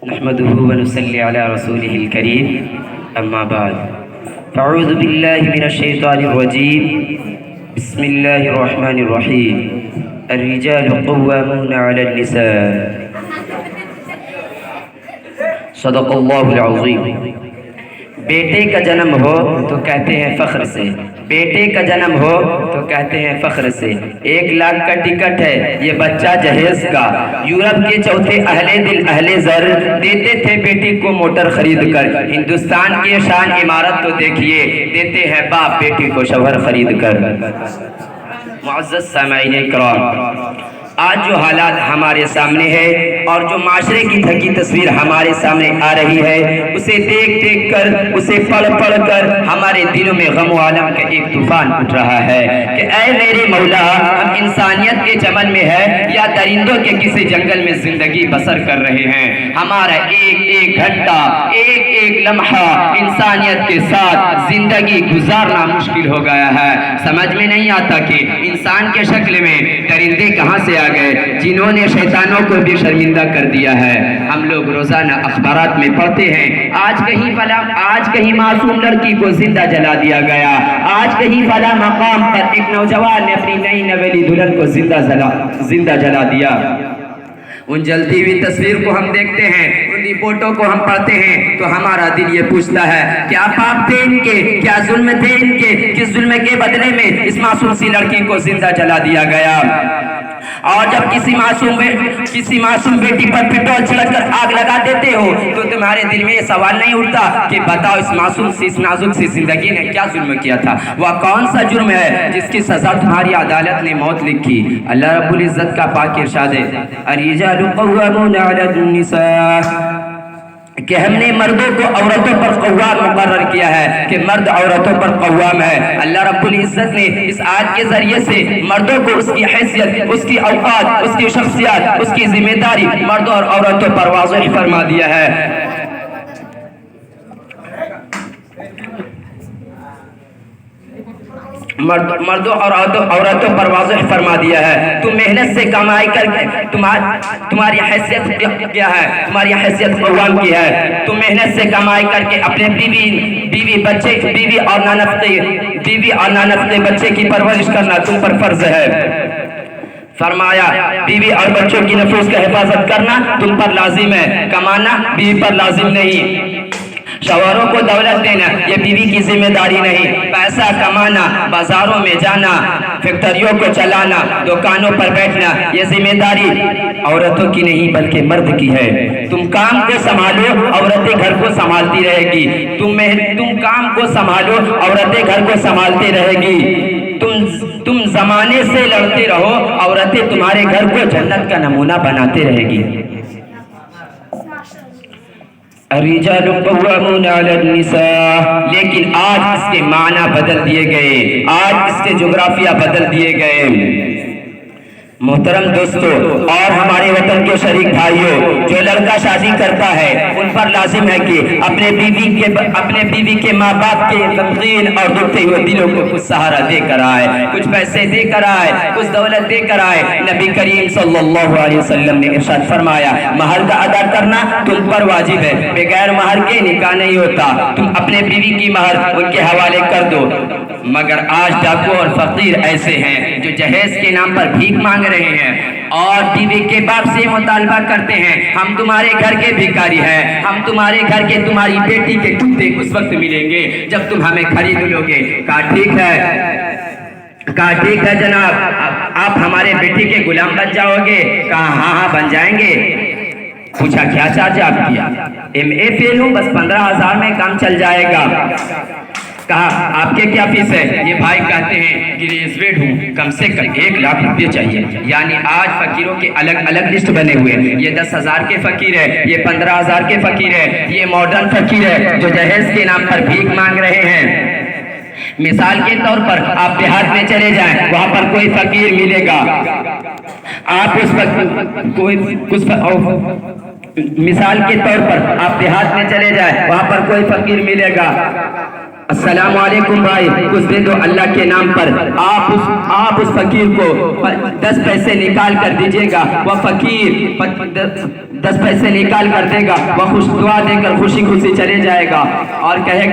نحمده ونصلي على رسوله الكريم أما بعد فأعوذ بالله من الشيطان الرجيم بسم الله الرحمن الرحيم الرجال قوامون على النساء صدق اللہ العظیم۔ بیٹے کا جنم ہو تو کہتے ہیں فخر سے، بیٹے کا جنم ہو تو کہتے ہیں فخر سے۔ 1 لاکھ کا ٹکٹ ہے یہ بچہ جہیز کا، یورپ کے چوتھے اہل دل اہل زر دیتے تھے بیٹی کو موٹر خرید کر۔ ہندوستان کی شان عمارت تو دیکھیے، دیتے ہیں باپ بیٹی کو شوہر خرید کر۔ معزز سامعین کرام، آج جو حالات ہمارے سامنے ہے اور جو معاشرے کی تھکی تصویر ہمارے سامنے آ رہی ہے، اسے دیکھ دیکھ کر، اسے پڑھ پڑھ کر ہمارے دلوں میں غم و عالم کا ایک طوفان اٹھ رہا ہے کہ اے میرے مولا، ہم انسانیت کے چمن میں ہے یا درندوں کے کسی جنگل میں زندگی بسر کر رہے ہیں؟ ہمارا ایک ایک گھنٹہ، ایک ایک لمحہ انسانیت کے ساتھ زندگی گزارنا مشکل ہو گیا ہے۔ سمجھ میں نہیں آتا کہ انسان کے شکل میں درندے کہاں سے آ گئے جنہوں نے شیطانوں کو بھی شرمندہ کر دیا ہے۔ ہم لوگ روزانہ اخبارات میں پڑھتے ہیں، آج کہیں معصوم لڑکی کو زندہ جلا دیا گیا، آج کہیں فلاں مقام پر ایک نوجوان نے اپنی نئی نویلی دلہن کو زندہ جلا دیا۔ ان جلتی ہوئی تصویر کو ہم دیکھتے ہیں، ان رپورٹوں کو ہم پڑھتے ہیں تو ہمارا دل یہ پوچھتا ہے کیا پاپ تھے ان کے، کیا ظلم تھے ان کے، کس ظلم کے بدلے میں اس معصوم سی لڑکی کو زندہ جلا دیا گیا؟ اور جب کسی معصوم بیٹی پر پٹرول چھڑک کر آگ لگا دیتے ہو تو تمہارے دل میں یہ سوال نہیں اٹھتا کہ بتاؤ اس معصوم سی، اس نازک سی زندگی نے کیا ظلم کیا تھا؟ وہ کون سا جرم ہے جس کی سزا تمہاری عدالت نے موت لکھی؟ اللہ رب العزت کا پاک ارشاد ہے الرجال قوامون علی النساء، کہ ہم نے مردوں کو عورتوں پر قوام مقرر کیا ہے کہ مرد عورتوں پر قوام ہے۔ اللہ رب العزت نے اس آیت کے ذریعے سے مردوں کو اس کی حیثیت، اس کی اوقات، اس کی شخصیات، اس کی ذمہ داری مردوں اور عورتوں پر واضح فرما دیا ہے۔ مردوں اور عورتوں پر واضح فرما دیا ہے۔ تم محنت سے کمائی کر کے، تمہاری حیثیت کیا ہے؟ تمہاری حیثیت قوام کی ہے۔ تم محنت سے کمائی کر کے اپنے بیوی اور نانفتے بچے کی پرورش کرنا تم پر فرض ہے۔ فرمایا بیوی اور بچوں کی نفوس کا حفاظت کرنا تم پر لازم ہے، کمانا بیوی پر لازم نہیں۔ شوہروں کو دولت دینا یہ بیوی کی ذمہ داری نہیں، پیسہ کمانا، بازاروں میں جانا، فیکٹریوں کو چلانا، دکانوں پر بیٹھنا یہ ذمہ داری عورتوں کی نہیں بلکہ مرد کی ہے۔ تم کام کو سنبھالو، عورتیں گھر کو سنبھالتی رہے گی۔ تم کام کو سنبھالو، عورتیں گھر کو سنبھالتی رہے گی۔ تم زمانے سے لڑتے رہو، عورتیں تمہارے گھر کو جنت کا نمونہ بناتے رہے گی۔ الرجال قوامون علی النساء، لیکن آج اس کے معنی بدل دیے گئے، آج اس کے جغرافیہ بدل دیے گئے۔ محترم دوستو اور ہمارے وطن کے شریک بھائیوں، جو لڑکا شادی کرتا ہے ان پر لازم ہے کہ اپنے بیوی کے ماں باپ کے غمگین اور دکھتے ہوئے دلوں کو کچھ سہارا دے کر آئے، کچھ پیسے دے کر آئے، کچھ دولت دے کر آئے۔ نبی کریم صلی اللہ علیہ وسلم نے ارشاد فرمایا مہر کا ادا کرنا تم پر واجب ہے، بغیر مہر کے نکاح نہیں ہوتا۔ تم اپنے بیوی کی مہر ان کے حوالے کر دو۔ مگر آج ڈاکو اور فقیر ایسے ہیں جو جہیز کے نام پر بھیک مانگ رہے ہیں اور بیوی کے باپ سے مطالبہ کرتے ہیں ہم تمہارے گھر کے بھیکاری ہیں، ہم تمہارے گھر کے تمہاری بیٹی کے کتے اس وقت ملیں گے جب تم ہمیں خرید لو گے۔ کہا ٹھیک ہے جناب، آپ ہمارے بیٹی کے غلام بن جاؤ گے؟ کہا ہاں بن جائیں گے۔ پوچھا کیا چارج آپ کیا؟ MA فیل ہوں، بس 15,000 میں کام چل جائے گا۔ کہا آپ کے کیا فیس ہے؟ یہ بھائی کہتے ہیں گریجویٹ ہوں، کم سے کم 1 لاکھ روپے چاہیے۔ یعنی آج فقیروں کے الگ لسٹ بنے ہوئے ہیں، یہ 10,000 کے فقیر ہے، یہ 15,000 کے فقیر ہے، یہ ماڈرن فقیر ہے جو جہیز کے نام پر بھیک مانگ رہے ہیں۔ مثال کے طور پر آپ دیہات میں چلے جائیں، وہاں پر کوئی فقیر ملے گا، آپ مثال کے طور پر آپ دیہات میں چلے جائیں، وہاں پر کوئی فقیر ملے گا، السلام علیکم بھائی، کچھ دے دو اللہ کے نام پر۔ آپ اس فقیر کو 10 پیسے نکال کر دیجئے گا، وہ فقیر 10 پیسے نکال کر دے گا، وہ خوش دعا دے کر خوشی خوشی چلے جائے گا اور کہے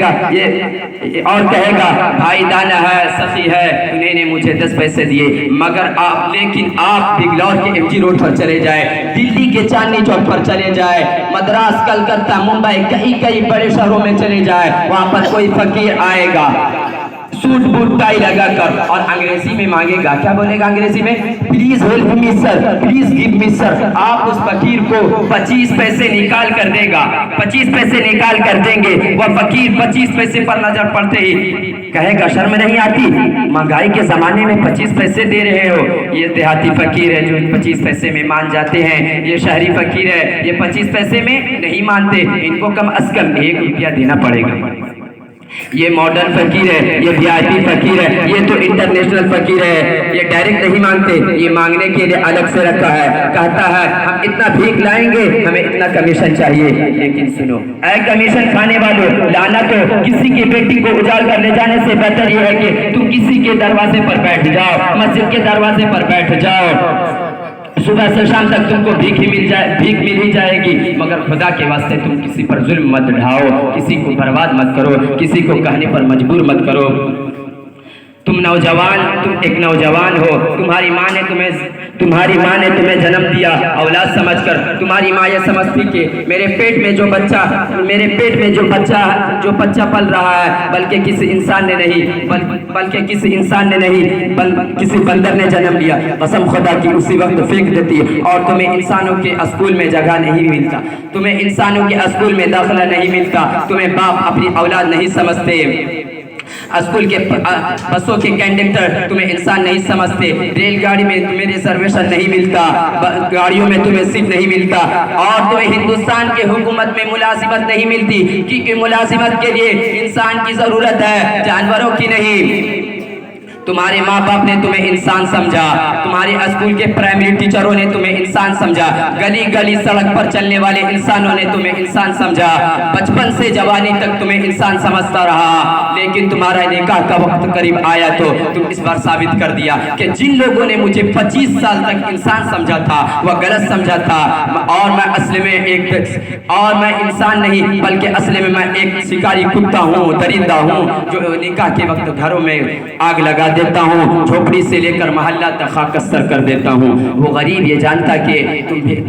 گا بھائی دانا ہے، سخی ہے، انہیں نے مجھے 10 پیسے دیے۔ لیکن آپ بنگلور کے ایم جی روڈ پر چلے جائے، دلی کے چاندنی چوک پر چلے جائے، مدراس، کلکتہ، ممبئی، کئی بڑے شہروں میں چلے جائے، وہاں پر کوئی فقیر آئے گا سوٹ بوٹ ٹائی لگا کر اور انگریزی میں مانگے گا۔ کیا بولے گا انگریزی میں؟ Please help me sir, please give me sir. آپ اس فقیر کو 25 پیسے نکال کر دے گا، 25 پیسے نکال کر دیں گے۔ وہ فقیر 25 پیسے پر نظر پڑتے ہی کہے گا شرم نہیں آتی؟ مہنگائی کے زمانے میں 25 پیسے دے رہے ہو۔ یہ دیہاتی فقیر ہے جو 25 پیسے میں مان جاتے ہیں، یہ شہری فقیر ہے، یہ 25 پیسے میں نہیں مانتے، ان کو کم از کم 1 روپیہ دینا پڑے گا۔ یہ ماڈرن فقیر ہے، یہ وی آئی پی فقیر ہے، یہ تو انٹرنیشنل فقیر ہے، یہ ڈائریکٹ نہیں مانگتے، یہ مانگنے کے لیے الگ سے رکھا ہے، کہتا ہے ہم اتنا بھیک لائیں گے، ہمیں اتنا کمیشن چاہیے۔ لیکن سنو اے کمیشن کھانے والوں، لعنت ہو، کسی کی بیٹی کو اجاڑ کر لے جانے سے بہتر یہ ہے کہ تم کسی کے دروازے پر بیٹھ جاؤ، مسجد کے دروازے پر بیٹھ جاؤ، صبح سے شام تک تم کو بھیک مل ہی جائے گی، مگر خدا کے واسطے تم کسی پر ظلم مت ڈھاؤ، کسی کو برباد مت کرو، کسی کو کہنے پر مجبور مت کرو۔ تم ایک نوجوان ہو، تمہاری ماں نے تمہیں جنم دیا اولاد سمجھ کر۔ تمہاری ماں یہ سمجھتی کہ میرے پیٹ میں جو بچہ پل رہا ہے بلکہ کسی انسان نے نہیں کسی بندر نے جنم لیا، قسم خدا کی اسی وقت پھینک دیتی ہے۔ اور تمہیں انسانوں کے اسکول میں جگہ نہیں ملتا، تمہیں انسانوں کے اسکول میں داخلہ نہیں ملتا، تمہیں باپ اپنی اولاد نہیں سمجھتے، اسکول کے بسوں کے کنڈکٹر تمہیں انسان نہیں سمجھتے، ریل گاڑی میں تمہیں ریزرویشن نہیں ملتا، گاڑیوں میں تمہیں سیٹ نہیں ملتا، اور تمہیں ہندوستان کے حکومت میں ملازمت نہیں ملتی، کیونکہ ملازمت کے لیے انسان کی ضرورت ہے، جانوروں کی نہیں۔ تمہارے ماں باپ نے تمہیں انسان سمجھا، تمہارے اسکول کے پرائمری ٹیچروں نے تمہیں انسان سمجھا، گلی سڑک پر چلنے والے انسانوں نے تمہیں انسان سمجھا، بچپن سے جوانی تک تمہیں انسان سمجھتا رہا، لیکن تمہارا نکاح کا وقت قریب آیا تو تم اس بار ثابت کر دیا کہ جن لوگوں نے مجھے 25 سال تک انسان سمجھا تھا وہ غلط سمجھا تھا، اور میں انسان نہیں بلکہ اصل میں ایک شکاری کتا ہوں، درندہ ہوں، جو نکاح کے وقت گھروں میں آگ لگا دیتا ہوں، جھوپڑی سے لے کر محلہ تک خاکستر کر دیتا ہوں۔ وہ غریب یہ جانتا کہ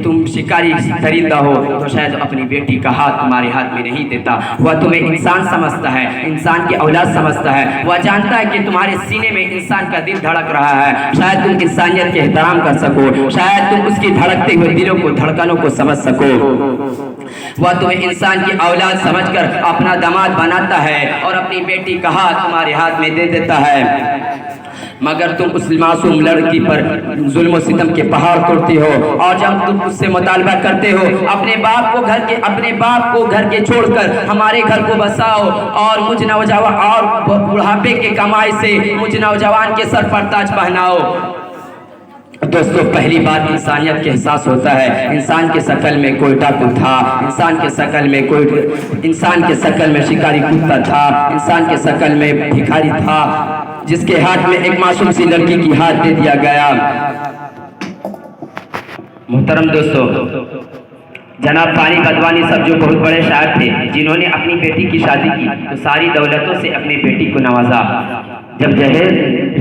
تم شکاری درندہ ہو تو شاید اپنی بیٹی کا ہاتھ تمہارے ہاتھ میں نہیں دیتا، وہ تمہیں انسان سمجھتا ہے، انسان کی اولاد سمجھتا ہے، وہ جانتا ہے کہ تمہارے سینے میں انسان کا دل دھڑک رہا ہے، شاید تم انسانیت کے احترام کر سکو، شاید تم اس کی دھڑکتے ہوئے دلوں کو، دھڑکنوں کو سمجھ سکو۔ وہ تمہیں انسان کی اولاد سمجھ کر اپنا داماد بناتا ہے اور اپنی بیٹی کا ہاتھ تمہارے ہاتھ میں دے دیتا ہے، مگر تم اس معصوم لڑکی پر ظلم و ستم کے پہاڑ توڑتے ہو، اور جب تم اس سے مطالبہ کرتے ہو اپنے باپ کو گھر کے چھوڑ کر ہمارے گھر کو بساؤ، اور مجھ نوجوان اور بڑھاپے کے کمائی سے مجھ نوجوان کے سر پر تاج پہناؤ۔ دوستو پہلی بار انسانیت کے احساس ہوتا ہے۔ انسان کے شکل میں کوئی ڈاکو تھا، انسان کے شکل میں شکاری کتا تھا، انسان کے شکل میں بھکاری تھا، جس کے ہاتھ میں ایک معصوم سی لڑکی کی ہاتھ دے دیا گیا۔ محترم دوستو، جناب فانی بدوانی صاحب جو بہت بڑے شاعر تھے، جنہوں نے اپنی بیٹی کی شادی کی تو ساری دولتوں سے اپنی بیٹی کو نوازا، جب جہیز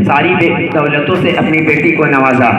ساری دولتوں سے اپنی بیٹی کو نوازا